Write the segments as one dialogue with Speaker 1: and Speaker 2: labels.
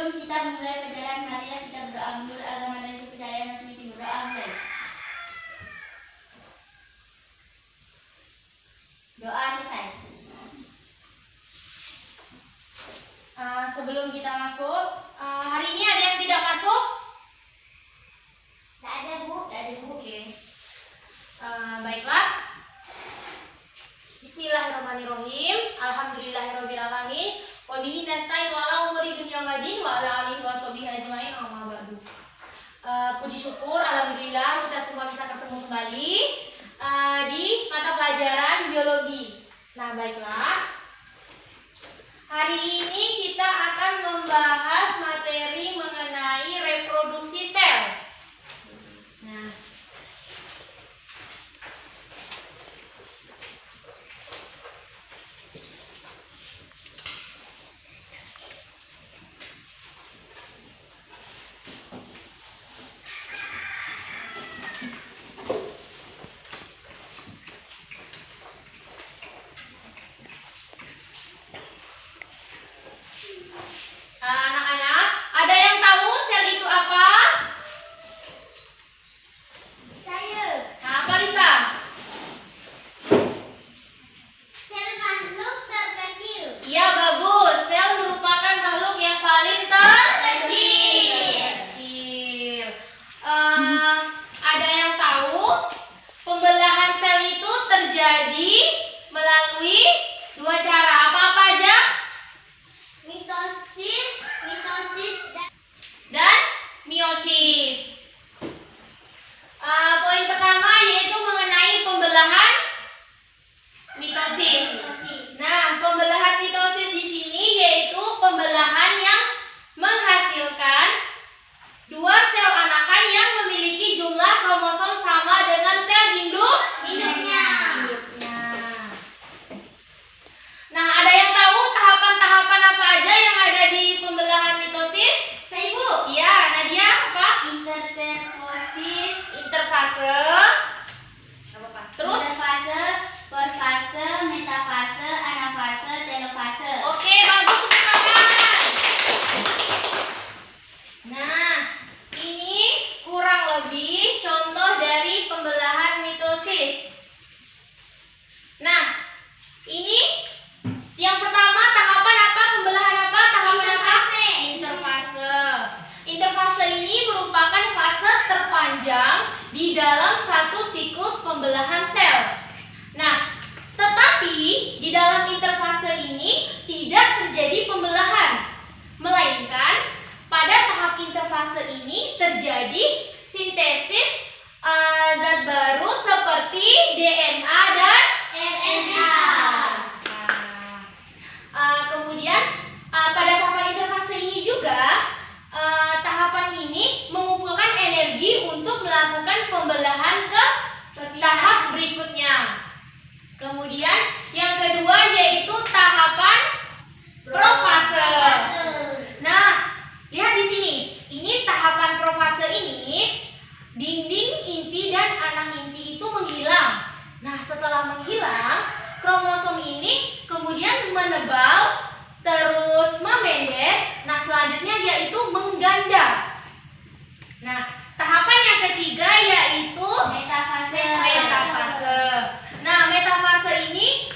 Speaker 1: Sebelum kita memulai pelajaran, marilah kita berdoa. Menurut agama dan kepercayaan masing-masing, berdoa mulai. Doa selesai. Sebelum kita masuk, hari ini ada yang tidak masuk? Tidak ada, Bu. Tidak ada, Bu. Oke. Baiklah. Bismillahirrahmanirrahim. Alhamdulillahirrabbilalamin. Wa bihi nasta'in wa ala umuri dunya waddin wa ala alihi wa sahbihi ajmain. Amma ba'du. Puji syukur, alhamdulillah kita semua bisa ketemu kembali di mata pelajaran biologi. Nah, baiklah. Hari ini kita akan membahas materi mengenai reproduksi sel. Nah, anak-anak, ada yang tahu sel itu apa? Saya. Nah, apa Lisa? Sel makhluk terkecil. Iya, bagus. Sel merupakan makhluk yang paling terkecil. Ada yang tahu pembelahan sel itu terjadi melalui dua cara. Apa-apa aja? Mitosis dan meiosis. Poin pertama yaitu mengenai pembelahan mitosis. Nah, pembelahan mitosis di sini yaitu pembelahan yang menghasilkan dua sel anakan yang memiliki jumlah kromosom sama dengan sel induknya. Nah, ada yang tahu tahapan-tahapan apa aja yang ada di pembelahan mitosis? Saya, Ibu. Iya, Nadia apa? Interfase. Apa? Terus? Interfase, porfase, metafase, anafase, telofase. Oke, bagus, tepuk tangan. Nah, ini kurang lebih contoh dari pembelahan mitosis. Nah, ini yang pertama tahapan apa? Pembelahan apa? Tahapan apa? Interfase. Interfase ini merupakan fase terpanjang di dalam satu siklus pembelahan sel. Nah, tetapi di dalam interfase ini tidak terjadi pembelahan, melainkan pada tahap interfase ini terjadi sintesis zat baru seperti DNA dan RNA. Kemudian pada tahapan interfase ini juga tahapan ini mengumpulkan energi untuk melakukan pembelahan ke tahap berikutnya. Kemudian yang kedua yaitu tahapan profase. Nah, lihat di sini. Ini tahapan profase ini dinding inti dan anak inti itu menghilang. Nah, setelah menghilang, kromosom ini kemudian menebal, terus memendek. Nah, selanjutnya yaitu mengganda. Nah, tahapan yang ketiga yaitu metafase. Nah, metafase ini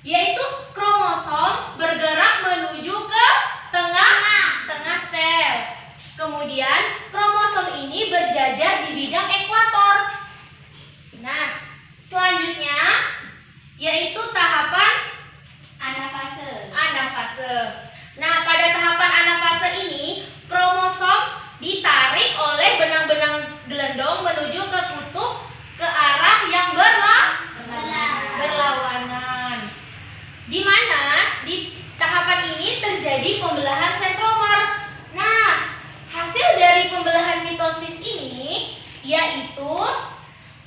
Speaker 1: yaitu kromosom bergerak menuju ke tengah sel. Kemudian kromosom ini berjajar di bidang ekuator. Nah, selanjutnya yaitu tahapan anafase. Nah, pada tahapan anafase ini kromosom ditarik oleh benang-benang gelendong menuju ke kutub ke arah yang berlawanan. Di mana di tahapan ini terjadi pembelahan sentromer. Nah, hasil dari pembelahan mitosis ini yaitu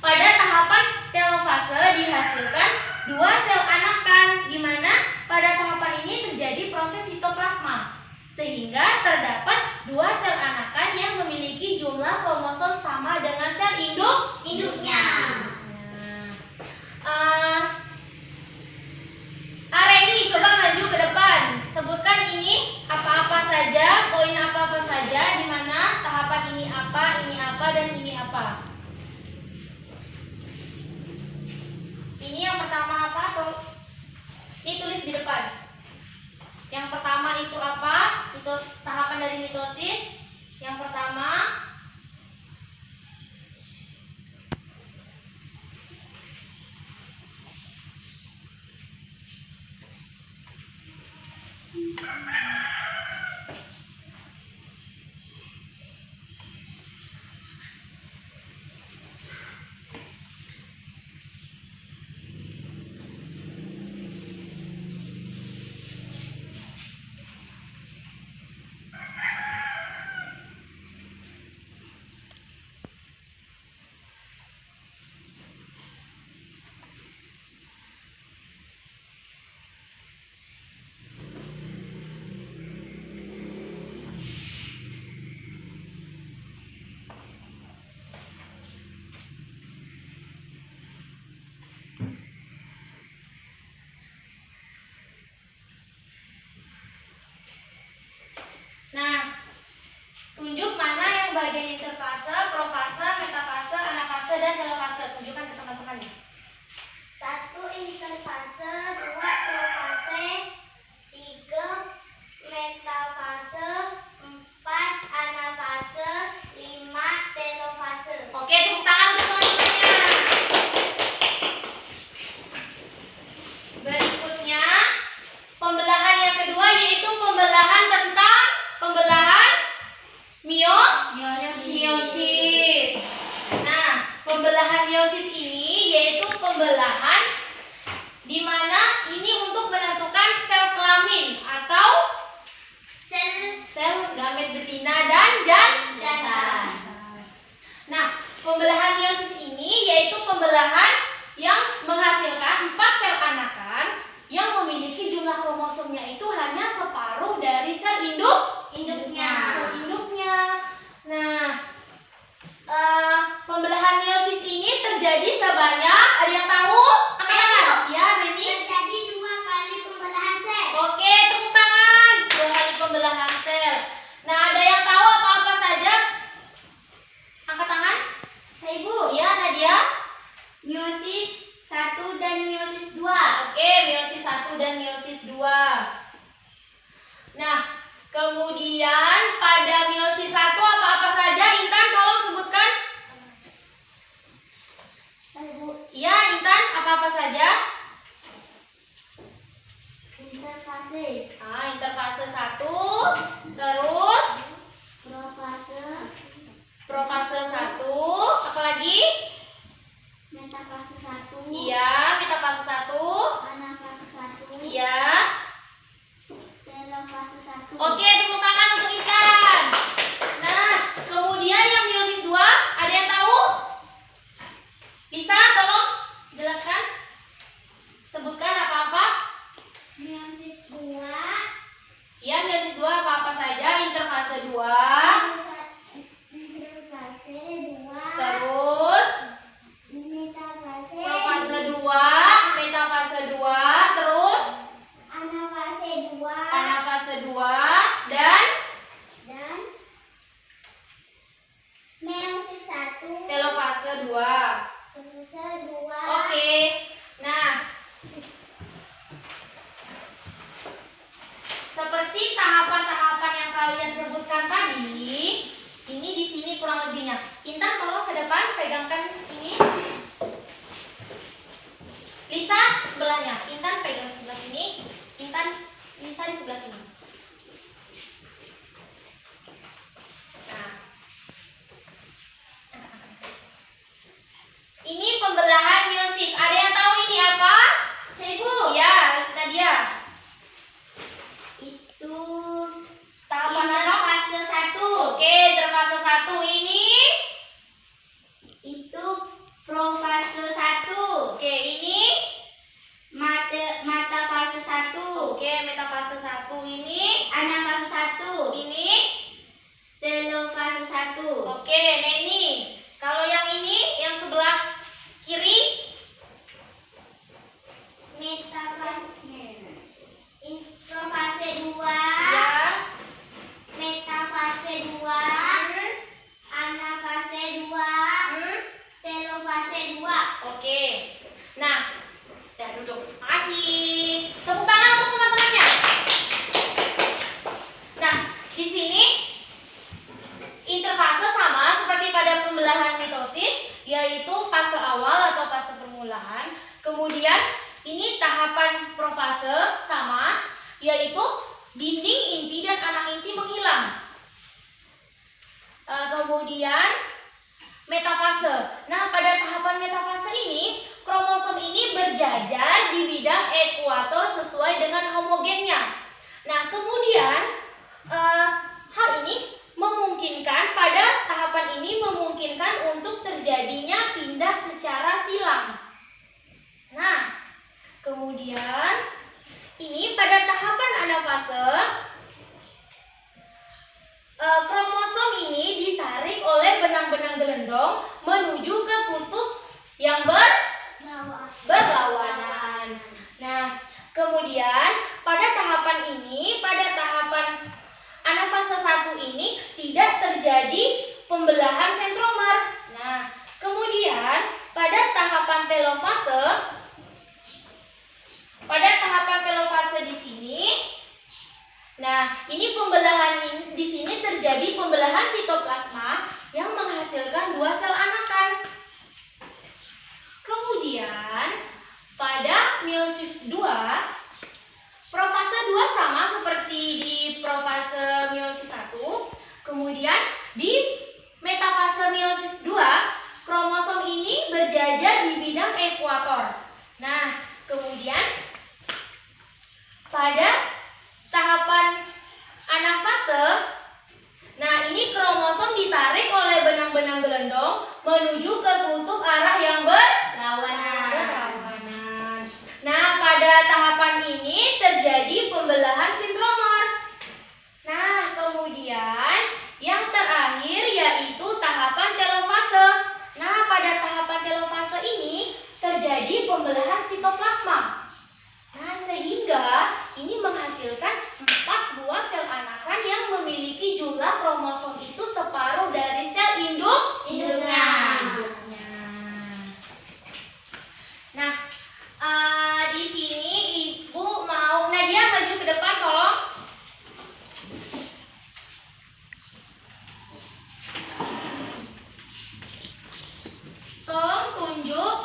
Speaker 1: pada tahapan telofase dihasilkan dua sel anakan, di mana pada tahapan ini terjadi proses sitoplasma, sehingga terdapat dua sel anakan yang memiliki jumlah kromosom sama dengan sel induknya. Areni, coba maju ke depan. Sebutkan ini apa-apa saja, poin apa dan ini apa? Ini yang pertama apa tuh? Ini tulis di depan. Yang pertama itu apa? Itu tahapan dari mitosis. Yang pertama tunjuk mana yang bagian interfase, profase, metafase, anafase, dan telofase. Tunjukkan ke teman-teman ya.
Speaker 2: 1 interfase, 2 profase, 3 metafase, 4 anafase, 5 telofase.
Speaker 1: Oke, tepuk tangan untuk teman-temannya. Berikutnya, pembelahan yang kedua yaitu pembelahan tentang pembelahan meiosis. Nah, pembelahan meiosis ini yaitu pembelahan di mana ini untuk menentukan sel kelamin atau sel gamet betina dan jantan. Nah, pembelahan meiosis ini yaitu pembelahan yang menghasilkan 4 sel anakan yang memiliki jumlah kromosomnya itu hanya separuh dari sel induknya. Nah, pembelahan meiosis ini terjadi sebanyak, ada yang tahu? Angkat. Ya, Reni.
Speaker 2: Terjadi 2 kali pembelahan sel.
Speaker 1: Oke, tepuk tangan. 2 kali pembelahan sel. Nah, ada yang tahu apa-apa saja? Angkat tangan. Saya Ibu. Ya, Nadia.
Speaker 2: Meiosis 1 dan meiosis 2.
Speaker 1: Oke, meiosis 1 dan meiosis 2. Nah, kemudian pada meiosis 1 apa-apa saja? Intan, tolong sebutkan. Iya, Intan, apa-apa saja?
Speaker 2: Interfase.
Speaker 1: Interfase 1, terus profase 1, apa lagi?
Speaker 2: Metafase 1.
Speaker 1: Iya, metafase 1.
Speaker 2: Anafase 1.
Speaker 1: Iya.
Speaker 2: Telofase 1.
Speaker 1: Oke, tepuk tangan untuk Intan. Nah, kemudian yang meiosis 2, ada yang tahu? Bisa tolong jelaskan? Sebutkan apa-apa?
Speaker 2: Meiosis 2.
Speaker 1: Ya, meiosis 2 apa-apa saja? Interfase 2.
Speaker 2: Interfase 2.
Speaker 1: Terus
Speaker 2: Metafase.
Speaker 1: profase 2, metafase 2, terus
Speaker 2: Anafase 2.
Speaker 1: anafase 2 dan
Speaker 2: meiosis 1.
Speaker 1: telofase 2.
Speaker 2: Telofase 2.
Speaker 1: Oke. Nah, seperti tahapan-tahapan yang kalian sebutkan tadi, ini di sini kurang lebihnya. Intan, tolong ke depan pegangkan ini. Lisa sebelahnya. Intan pegang sebelah sini. Intan, Lisa di sebelah sini. Nah, ini pembelahan meiosis. Ada yang tahu ini apa? Ibu. Ya, Nadia.
Speaker 2: Itu
Speaker 1: Tahapan apa?
Speaker 2: fase 1.
Speaker 1: Oke, interfase 1 ini.
Speaker 2: Itu profase 1.
Speaker 1: Oke, ini
Speaker 2: Metafase
Speaker 1: yaitu dinding inti dan anak inti menghilang. Kemudian metafase. Nah, pada tahapan metafase ini, kromosom ini berjajar di bidang ekuator sesuai dengan homogennya. Nah, kemudian hal ini memungkinkan, pada tahapan ini memungkinkan untuk terjadinya pindah secara silang. Nah, kemudian ini pada tahapan anafase, kromosom ini ditarik oleh benang-benang gelendong menuju ke kutub yang berlawanan. Nah, kemudian pada tahapan ini, pada tahapan anafase 1 ini tidak terjadi pembelahan sentromer. Nah, kemudian pada tahapan telofase di sini, nah, ini pembelahan di sini terjadi pembelahan sitoplasma yang menghasilkan 2 sel anakan. Kemudian pada meiosis 2, profase 2 sama seperti di profase meiosis 1. Kemudian di metafase meiosis 2, kromosom ini berjajar di bidang ekuator. Nah, kemudian pada tahapan anafase, nah ini kromosom ditarik oleh benang-benang gelendong menuju ke kutub arah yang berlawanan. Nah, pada tahapan ini terjadi pembelahan sentromer. Nah, kemudian yang terakhir yaitu tahapan telofase. Nah, pada tahapan telofase ini terjadi pembelahan sitoplasma. Nah, sehingga ini menghasilkan 4 buah sel anakan yang memiliki jumlah kromosom itu separuh dari sel induknya. Nah, di sini Ibu mau Nadia maju ke depan tolong. Tolong tunjuk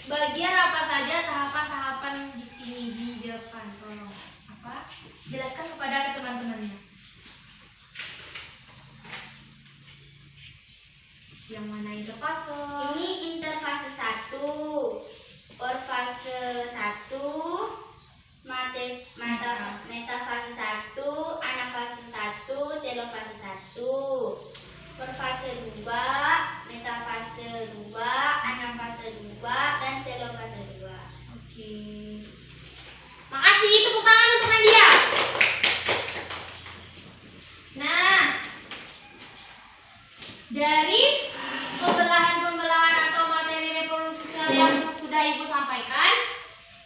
Speaker 1: bagian apa saja tahapan-tahapan di sini di depan. Tolong jelaskan kepada teman-temannya. Yang mana interfase?
Speaker 2: Ini interfase 1, orfase 1, metafase 1, anafase 1, telofase 1, orfase 2, metafase 2, anafase 2, dan telofase 2.
Speaker 1: Oke. Makasih, tepuk tangan untuk Nadia. Nah, dari pembelahan-pembelahan atau materi reproduksi sel yang sudah Ibu sampaikan,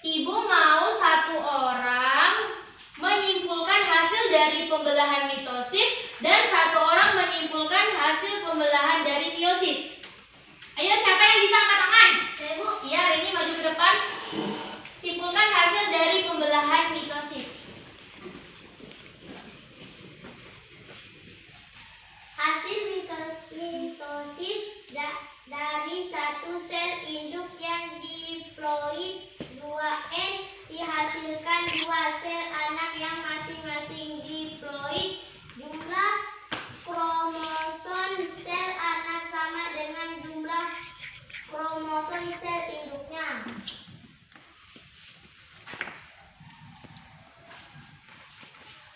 Speaker 1: Ibu mau 1 orang menyimpulkan hasil dari pembelahan mitosis dan 1 orang menyimpulkan hasil pembelahan dari meiosis. Ayo, siapa yang bisa angkat tangan? Ibu, iya, ini maju ke depan. Simpulkan hasil dari pembelahan mitosis.
Speaker 2: Hasil mitosis dari 1 sel induk yang diploid 2N dihasilkan 2 sel anak yang masing-masing diploid. Jumlah kromosom sel anak sama dengan jumlah kromosom sel induknya.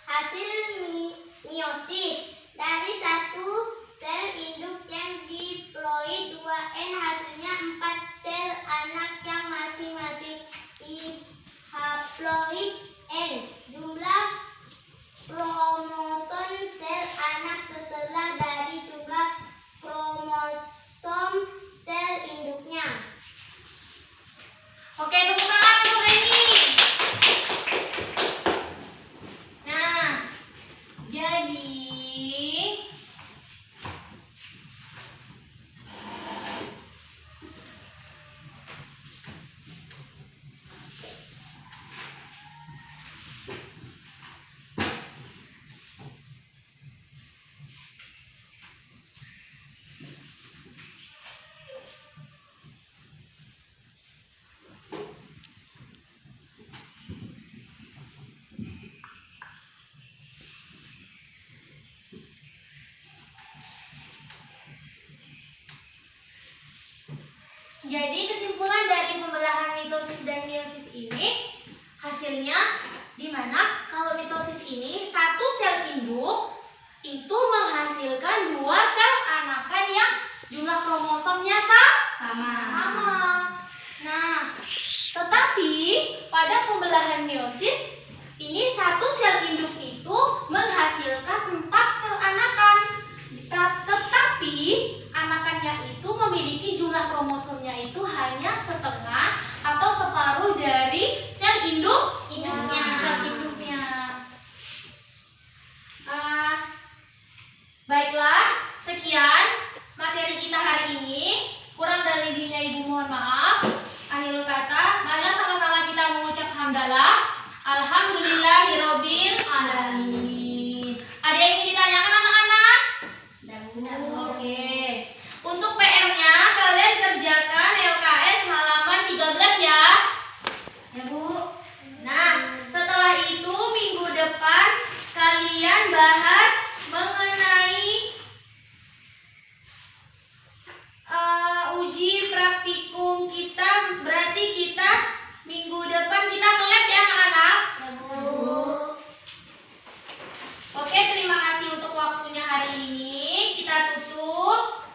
Speaker 2: Hasil meiosis dari 1 sel induk yang diploid 2N hasilnya 4 sel anak yang masing-masing dihaploid N. Jumlah kromosom sel anak setelah dari jumlah kromosom sel induknya.
Speaker 1: Oke, tepuk tangan untuk Reni. Nah, jadi Jadi kesimpulan dari pembelahan mitosis dan meiosis ini hasilnya di mana kalau mitosis ini satu sel induk itu menghasilkan dua sel anakan yang jumlah kromosomnya sama. Nah, tetapi pada pembelahan meiosis ini satu sel induk itu menghasilkan 4 sel anakan. Tetapi anakannya itu memiliki jumlah kromosomnya itu hanya setengah atau separuh dari sel induknya. Baiklah, sekian materi kita hari ini. Kurang dan lebihnya Ibu mohon maaf. Akhirul kata, marilah sama-sama kita mengucap hamdalah. Alhamdulillahirobbil alamin. Ada yang ingin ditanyakan anak-anak? Oke. Untuk PR-nya kalian kerjakan LKS halaman 13 ya. Ya, Bu. Nah, setelah itu minggu depan kalian bahas mengenai uji praktikum kita. Berarti kita minggu depan kita ke lab ya anak-anak.
Speaker 2: Ya, Bu.
Speaker 1: Oke, terima kasih untuk waktunya hari ini. Kita tutup.